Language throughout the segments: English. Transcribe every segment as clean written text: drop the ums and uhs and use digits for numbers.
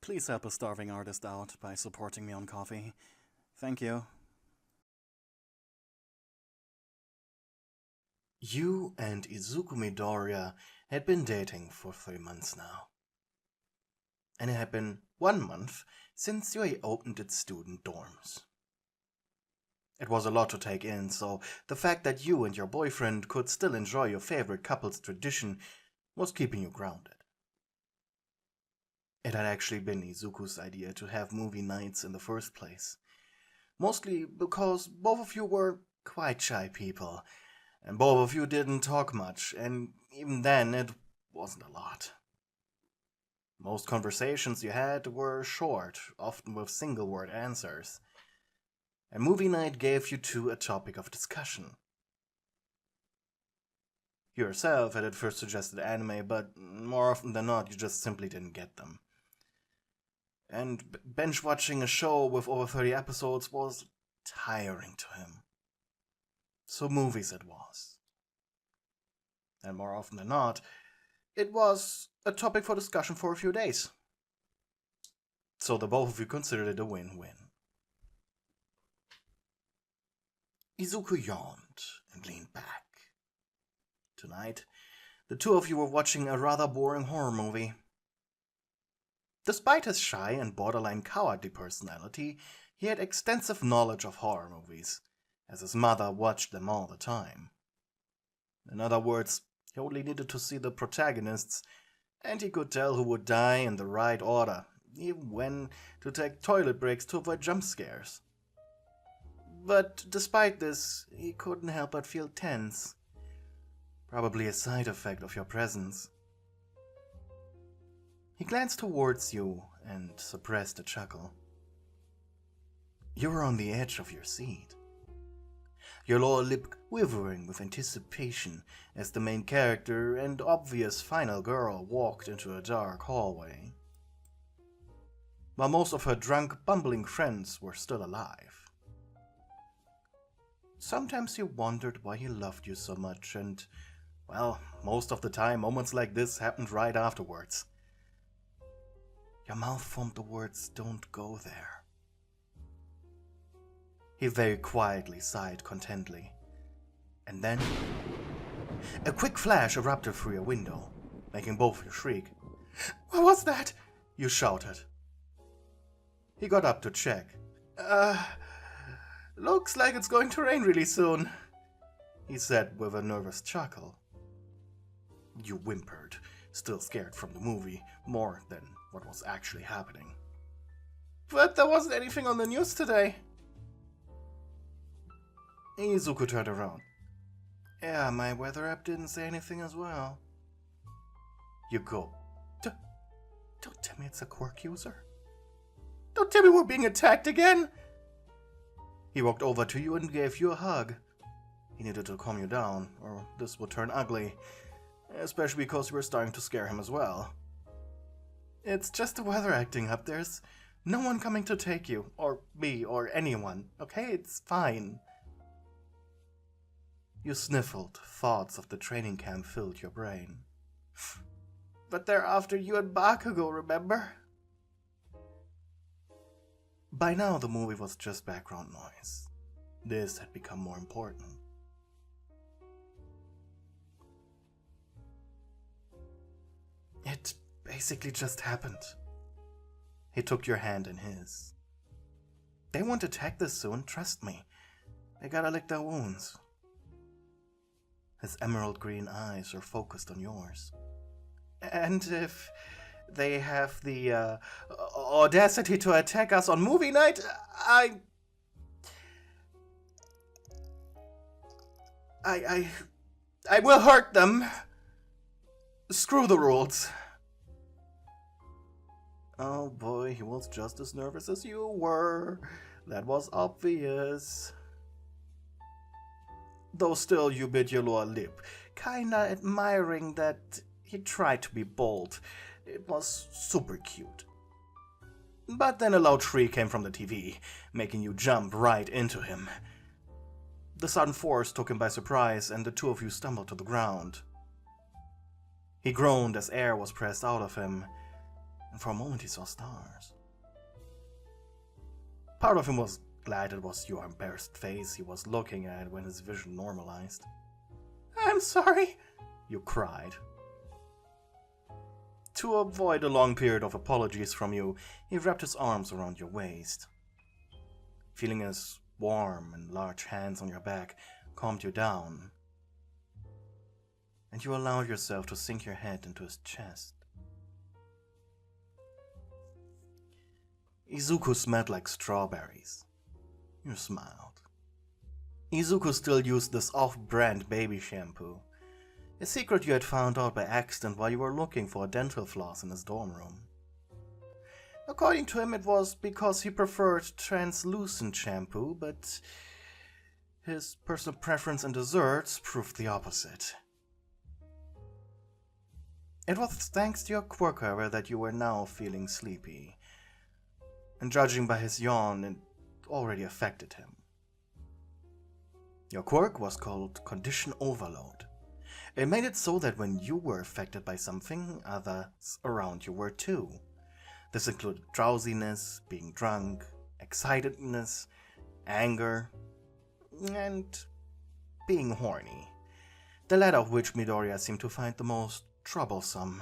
Please help a starving artist out by supporting me on Coffee. Thank you. You and Izuku Midoriya had been dating for 3 months now. And it had been 1 month since UA opened its student dorms. It was a lot to take in, so the fact that you and your boyfriend could still enjoy your favorite couple's tradition was keeping you grounded. It had actually been Izuku's idea to have movie nights in the first place. Mostly because both of you were quite shy people, and both of you didn't talk much, and even then it wasn't a lot. Most conversations you had were short, often with single-word answers. And movie night gave you two a topic of discussion. You yourself had at first suggested anime, but more often than not you just simply didn't get them. And binge-watching a show with over 30 episodes was tiring to him. So movies it was. And more often than not, it was a topic for discussion for a few days. So the both of you considered it a win-win. Izuku yawned and leaned back. Tonight, the two of you were watching a rather boring horror movie. Despite his shy and borderline cowardly personality, he had extensive knowledge of horror movies, as his mother watched them all the time. In other words, he only needed to see the protagonists, and he could tell who would die in the right order, even when to take toilet breaks to avoid jump scares. But despite this, he couldn't help but feel tense. Probably a side effect of your presence. He glanced towards you and suppressed a chuckle. You were on the edge of your seat, your lower lip quivering with anticipation as the main character and obvious final girl walked into a dark hallway. While most of her drunk, bumbling friends were still alive. Sometimes you wondered why he loved you so much, and, well, most of the time moments like this happened right afterwards. Your mouth formed the words, "Don't go there." He very quietly sighed contentedly. And then, a quick flash erupted through your window, making both of you shriek. "What was that?" you shouted. He got up to check. Looks like it's going to rain really soon," he said with a nervous chuckle. You whimpered, still scared from the movie, more than what was actually happening. "But there wasn't anything on the news today." Izuku turned around. "Yeah, my weather app didn't say anything as well." You go. Don't tell me it's a Quirk user. Don't tell me we're being attacked again." He walked over to you and gave you a hug. He needed to calm you down, or this would turn ugly, especially because you were starting to scare him as well. "It's just the weather acting up. There's no one coming to take you, or me, or anyone, okay? It's fine." You sniffled. Thoughts of the training camp filled your brain. "But they're after you and Bakugo, remember?" By now the movie was just background noise. This had become more important. "It basically just happened." He took your hand in his. "They won't attack this soon, trust me. They gotta lick their wounds." His emerald green eyes are focused on yours. "And if they have the audacity to attack us on movie night, I will hurt them. Screw the rules." Oh boy, he was just as nervous as you were. That was obvious. Though still you bit your lower lip, kinda admiring that he tried to be bold. It was super cute. But then a loud shriek came from the TV, making you jump right into him. The sudden force took him by surprise, and the two of you stumbled to the ground. He groaned as air was pressed out of him, and for a moment he saw stars. Part of him was glad it was your embarrassed face he was looking at when his vision normalized. "I'm sorry," you cried. To avoid a long period of apologies from you, he wrapped his arms around your waist. Feeling his warm and large hands on your back calmed you down, and you allowed yourself to sink your head into his chest. Izuku smelled like strawberries. You smiled. Izuku still used this off-brand baby shampoo, a secret you had found out by accident while you were looking for a dental floss in his dorm room. According to him, it was because he preferred translucent shampoo, but his personal preference in desserts proved the opposite. It was thanks to your quirk, however, that you were now feeling sleepy, and judging by his yawn, it already affected him. Your quirk was called Condition Overload. It made it so that when you were affected by something, others around you were too. This included drowsiness, being drunk, excitedness, anger, and being horny, the latter of which Midoriya seemed to find the most troublesome,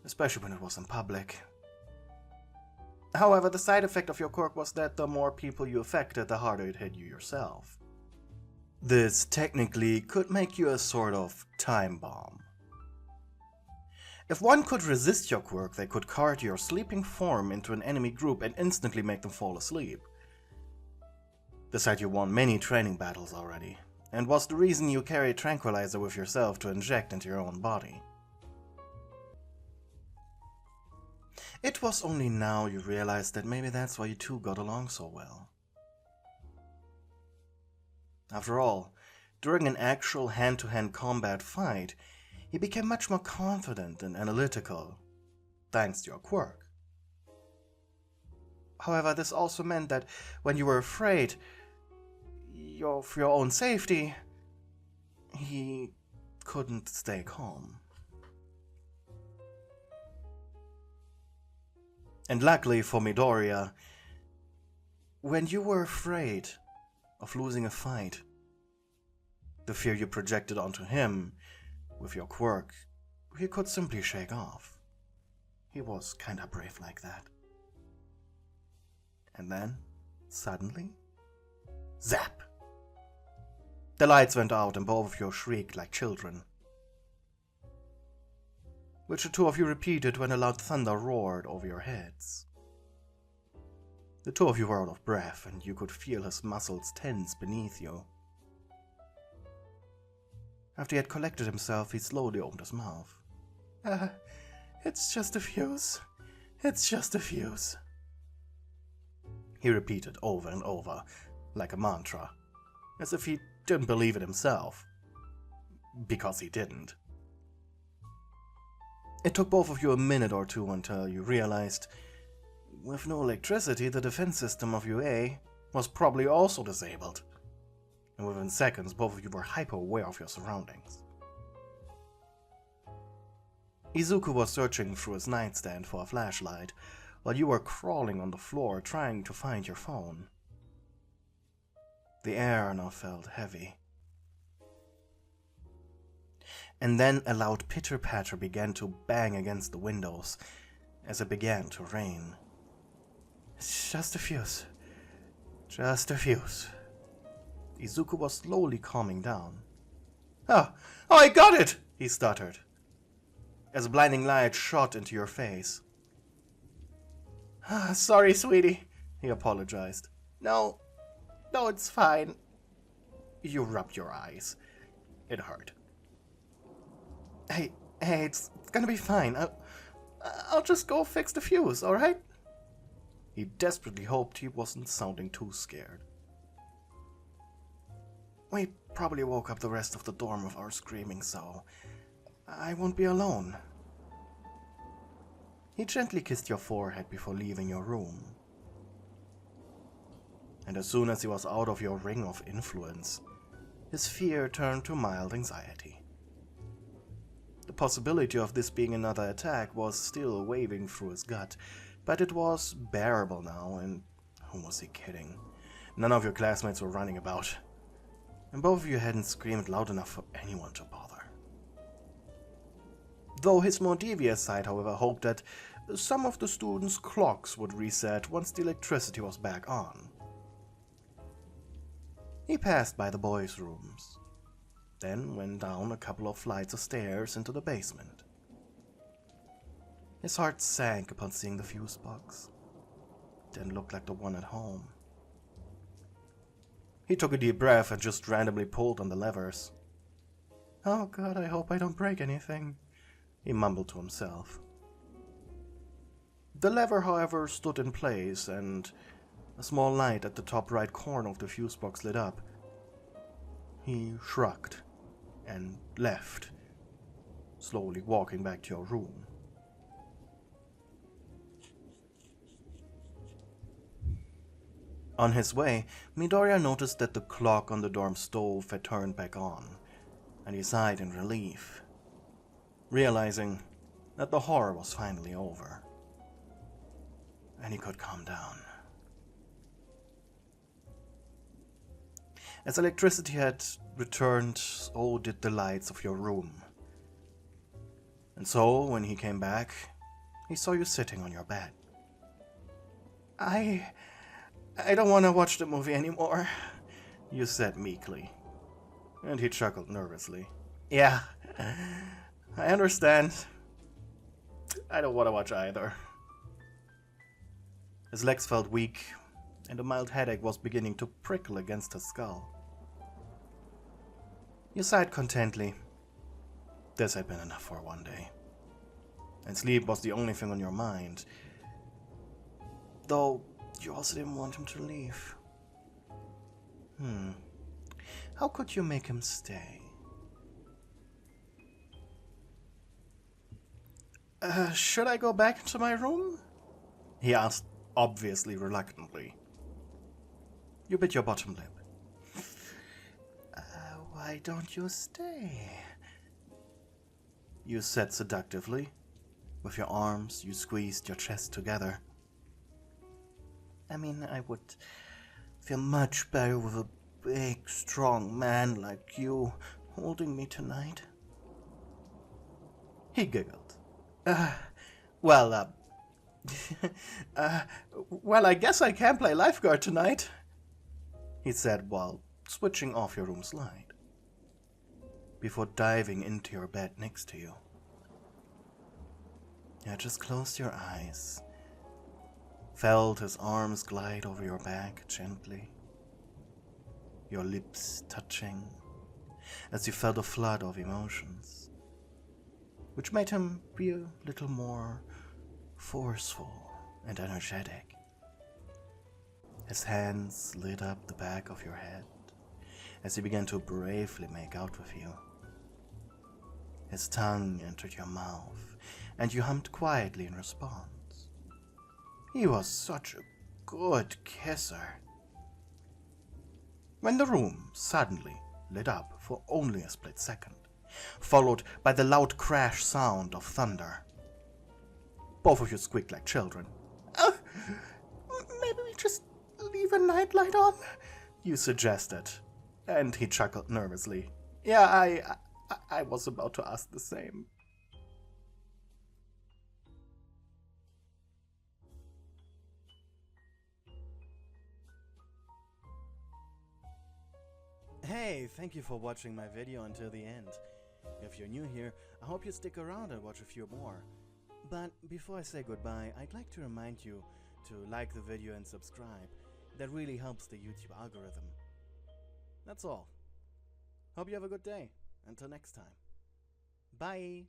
especially when it was in public. However, the side effect of your quirk was that the more people you affected, the harder it hit you yourself. This technically could make you a sort of time bomb. If one could resist your quirk, they could cart your sleeping form into an enemy group and instantly make them fall asleep. This had you won many training battles already, and was the reason you carried tranquilizer with yourself to inject into your own body. It was only now you realized that maybe that's why you two got along so well. After all, during an actual hand-to-hand combat fight, he became much more confident and analytical, thanks to your quirk. However, this also meant that when you were afraid of your own safety, he couldn't stay calm. And luckily for Midoriya, when you were afraid of losing a fight, the fear you projected onto him with your quirk, he could simply shake off. He was kinda brave like that. And then, suddenly, zap! The lights went out and both of you shrieked like children, which the two of you repeated when a loud thunder roared over your heads. The two of you were out of breath, and you could feel his muscles tense beneath you. After he had collected himself, he slowly opened his mouth. It's just a fuse. It's just a fuse. He repeated over and over, like a mantra, as if he didn't believe it himself. Because he didn't. It took both of you a minute or two until you realized, with no electricity, the defense system of UA was probably also disabled. And within seconds, both of you were hyper-aware of your surroundings. Izuku was searching through his nightstand for a flashlight, while you were crawling on the floor trying to find your phone. The air now felt heavy. And then a loud pitter-patter began to bang against the windows as it began to rain. It's just a fuse. Just a fuse. Izuku was slowly calming down. Oh, I got it! He stuttered, as a blinding light shot into your face. Sorry, sweetie, he apologized. No, it's fine. You rubbed your eyes. It hurt. Hey, it's gonna be fine. I'll just go fix the fuse, alright? He desperately hoped he wasn't sounding too scared. We probably woke up the rest of the dorm with our screaming, so I won't be alone. He gently kissed your forehead before leaving your room. And as soon as he was out of your ring of influence, his fear turned to mild anxiety. The possibility of this being another attack was still waving through his gut, but it was bearable now, and who was he kidding? None of your classmates were running about, and both of you hadn't screamed loud enough for anyone to bother. Though his more devious side, however, hoped that some of the students' clocks would reset once the electricity was back on. He passed by the boys' rooms, then went down a couple of flights of stairs into the basement. His heart sank upon seeing the fuse box. Didn't look like the one at home. He took a deep breath and just randomly pulled on the levers. "Oh God, I hope I don't break anything," he mumbled to himself. The lever, however, stood in place, and a small light at the top right corner of the fuse box lit up. He shrugged and left, slowly walking back to your room. On his way, Midoriya noticed that the clock on the dorm stove had turned back on, and he sighed in relief, realizing that the horror was finally over, and he could calm down. As electricity had returned, so did the lights of your room. And so, when he came back, he saw you sitting on your bed. I don't want to watch the movie anymore," you said meekly. And he chuckled nervously. "Yeah, I understand. I don't want to watch either." His legs felt weak, and a mild headache was beginning to prickle against his skull. You sighed contentedly. This had been enough for one day. And sleep was the only thing on your mind. Though you also didn't want him to leave. How could you make him stay? Should I go back into my room?" he asked, obviously reluctantly. You bit your bottom lip. "Why don't you stay?" you said seductively. With your arms, you squeezed your chest together. "I mean, I would feel much better with a big, strong man like you holding me tonight." He giggled. Well, I guess I can play lifeguard tonight," he said while switching off your room's light, before diving into your bed next to you. You just closed your eyes, felt his arms glide over your back gently, your lips touching, as you felt a flood of emotions, which made him be a little more forceful and energetic. His hands lit up the back of your head as he began to bravely make out with you. His tongue entered your mouth, and you hummed quietly in response. He was such a good kisser. When the room suddenly lit up for only a split second, followed by the loud crash sound of thunder. Both of you squeaked like children. "Maybe we just leave a nightlight on?" you suggested, and he chuckled nervously. "Yeah, I was about to ask the same." Hey, thank you for watching my video until the end. If you're new here, I hope you stick around and watch a few more. But before I say goodbye, I'd like to remind you to like the video and subscribe. That really helps the YouTube algorithm. That's all. Hope you have a good day. Until next time. Bye!